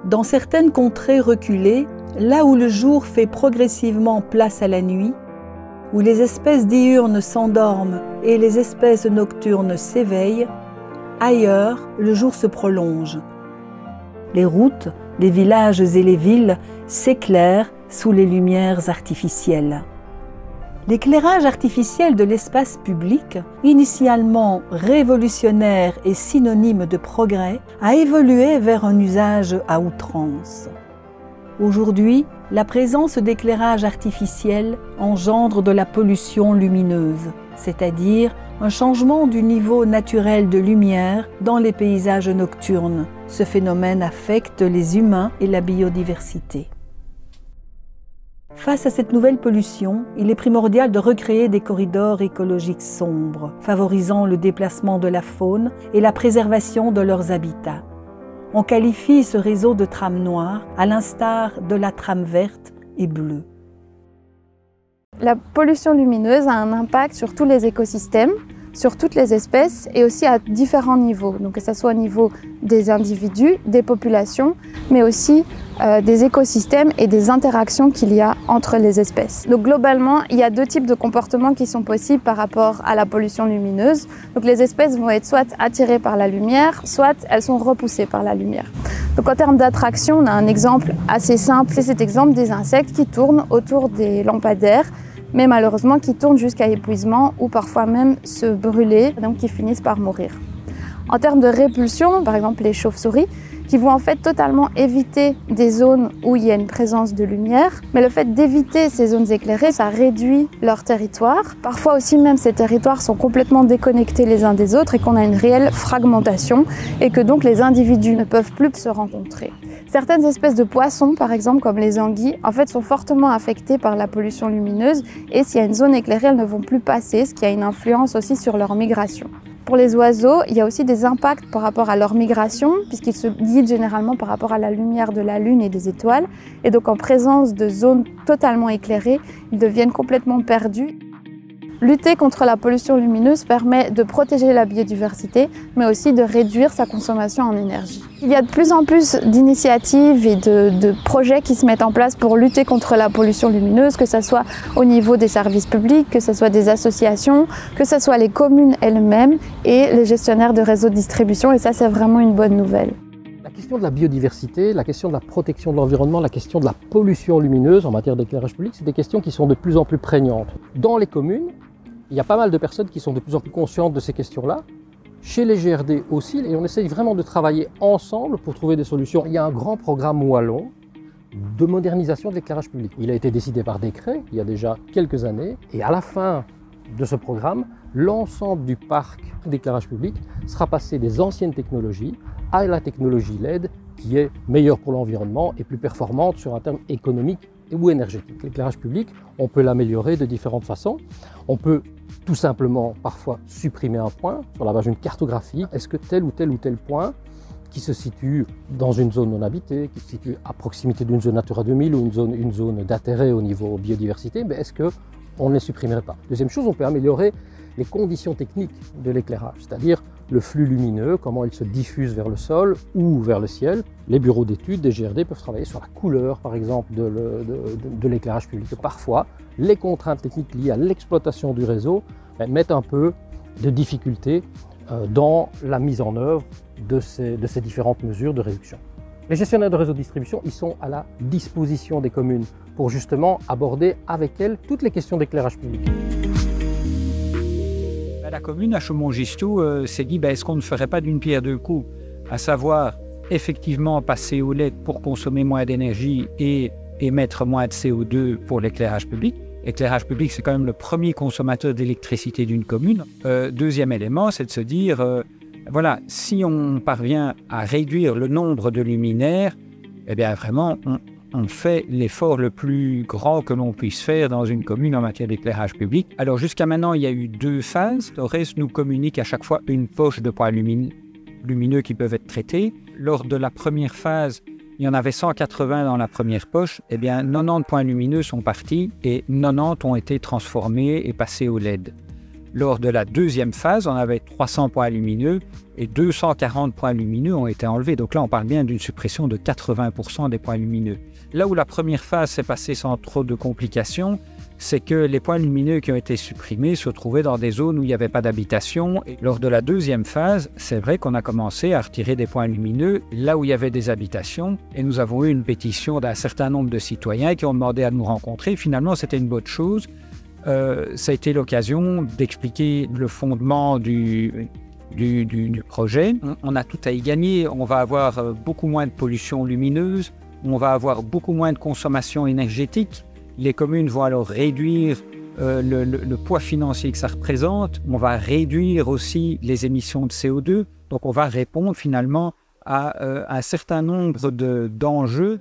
Dans certaines contrées reculées, là où le jour fait progressivement place à la nuit, où les espèces diurnes s'endorment et les espèces nocturnes s'éveillent, ailleurs, le jour se prolonge. Les routes, les villages et les villes s'éclairent sous les lumières artificielles. L'éclairage artificiel de l'espace public, initialement révolutionnaire et synonyme de progrès, a évolué vers un usage à outrance. Aujourd'hui, la présence d'éclairage artificiel engendre de la pollution lumineuse, c'est-à-dire un changement du niveau naturel de lumière dans les paysages nocturnes. Ce phénomène affecte les humains et la biodiversité. Face à cette nouvelle pollution, il est primordial de recréer des corridors écologiques sombres, favorisant le déplacement de la faune et la préservation de leurs habitats. On qualifie ce réseau de trames noires, à l'instar de la trame verte et bleue. La pollution lumineuse a un impact sur tous les écosystèmes, sur toutes les espèces et aussi à différents niveaux. Donc que ce soit au niveau des individus, des populations, mais aussi des écosystèmes et des interactions qu'il y a entre les espèces. Donc globalement, il y a deux types de comportements qui sont possibles par rapport à la pollution lumineuse. Donc les espèces vont être soit attirées par la lumière, soit elles sont repoussées par la lumière. Donc en termes d'attraction, on a un exemple assez simple, c'est cet exemple des insectes qui tournent autour des lampadaires, mais malheureusement qui tournent jusqu'à épuisement ou parfois même se brûler, donc qui finissent par mourir. En termes de répulsion, par exemple les chauves-souris, qui vont en fait totalement éviter des zones où il y a une présence de lumière, mais le fait d'éviter ces zones éclairées, ça réduit leur territoire. Parfois aussi même ces territoires sont complètement déconnectés les uns des autres et qu'on a une réelle fragmentation et que donc les individus ne peuvent plus se rencontrer. Certaines espèces de poissons, par exemple comme les anguilles, en fait sont fortement affectées par la pollution lumineuse et s'il y a une zone éclairée, elles ne vont plus passer, ce qui a une influence aussi sur leur migration. Pour les oiseaux, il y a aussi des impacts par rapport à leur migration, puisqu'ils se guident généralement par rapport à la lumière de la Lune et des étoiles. Et donc en présence de zones totalement éclairées, ils deviennent complètement perdus. Lutter contre la pollution lumineuse permet de protéger la biodiversité, mais aussi de réduire sa consommation en énergie. Il y a de plus en plus d'initiatives et de projets qui se mettent en place pour lutter contre la pollution lumineuse, que ce soit au niveau des services publics, que ce soit des associations, que ce soit les communes elles-mêmes et les gestionnaires de réseaux de distribution, et ça c'est vraiment une bonne nouvelle. La question de la biodiversité, la question de la protection de l'environnement, la question de la pollution lumineuse en matière d'éclairage public, c'est des questions qui sont de plus en plus prégnantes. Dans les communes, il y a pas mal de personnes qui sont de plus en plus conscientes de ces questions-là. Chez les GRD aussi, et on essaye vraiment de travailler ensemble pour trouver des solutions. Il y a un grand programme wallon de modernisation de l'éclairage public. Il a été décidé par décret il y a déjà quelques années, et à la fin de ce programme, l'ensemble du parc d'éclairage public sera passé des anciennes technologies à la technologie LED qui est meilleure pour l'environnement et plus performante sur un terme économique ou énergétique. L'éclairage public, on peut l'améliorer de différentes façons. On peut tout simplement parfois supprimer un point sur la base d'une cartographie. Est-ce que tel ou tel point qui se situe dans une zone non habitée, qui se situe à proximité d'une zone Natura 2000 ou une zone d'intérêt au niveau biodiversité, mais est-ce qu'on ne les supprimerait pas? Deuxième chose, on peut améliorer les conditions techniques de l'éclairage, c'est-à-dire le flux lumineux, comment il se diffuse vers le sol ou vers le ciel. Les bureaux d'études des GRD peuvent travailler sur la couleur, par exemple, de l'éclairage public. Parfois, les contraintes techniques liées à l'exploitation du réseau mettent un peu de difficulté dans la mise en œuvre de ces différentes mesures de réduction. Les gestionnaires de réseaux de distribution, ils sont à la disposition des communes pour justement aborder avec elles toutes les questions d'éclairage public. La commune à Chaumont-Gistoux s'est dit est-ce qu'on ne ferait pas d'une pierre deux coups, à savoir effectivement passer au LED pour consommer moins d'énergie et émettre moins de CO2 pour l'éclairage public. L'éclairage public, c'est quand même le premier consommateur d'électricité d'une commune. Deuxième élément, c'est de se dire, voilà, si on parvient à réduire le nombre de luminaires, eh bien vraiment, on fait l'effort le plus grand que l'on puisse faire dans une commune en matière d'éclairage public. Alors jusqu'à maintenant, il y a eu 2 phases. Torres nous communique à chaque fois une poche de points lumineux qui peuvent être traités. Lors de la première phase, il y en avait 180 dans la première poche. Eh bien, 90 points lumineux sont partis et 90 ont été transformés et passés au LED. Lors de la deuxième phase, on avait 300 points lumineux et 240 points lumineux ont été enlevés. Donc là, on parle bien d'une suppression de 80% des points lumineux. Là où la première phase s'est passée sans trop de complications, c'est que les points lumineux qui ont été supprimés se trouvaient dans des zones où il n'y avait pas d'habitation. Et lors de la deuxième phase, c'est vrai qu'on a commencé à retirer des points lumineux là où il y avait des habitations. Et nous avons eu une pétition d'un certain nombre de citoyens qui ont demandé à nous rencontrer. Finalement, c'était une bonne chose. Ça a été l'occasion d'expliquer le fondement du projet. On a tout à y gagner. On va avoir beaucoup moins de pollution lumineuse. On va avoir beaucoup moins de consommation énergétique. Les communes vont alors réduire le poids financier que ça représente. On va réduire aussi les émissions de CO2. Donc on va répondre finalement à un certain nombre d'enjeux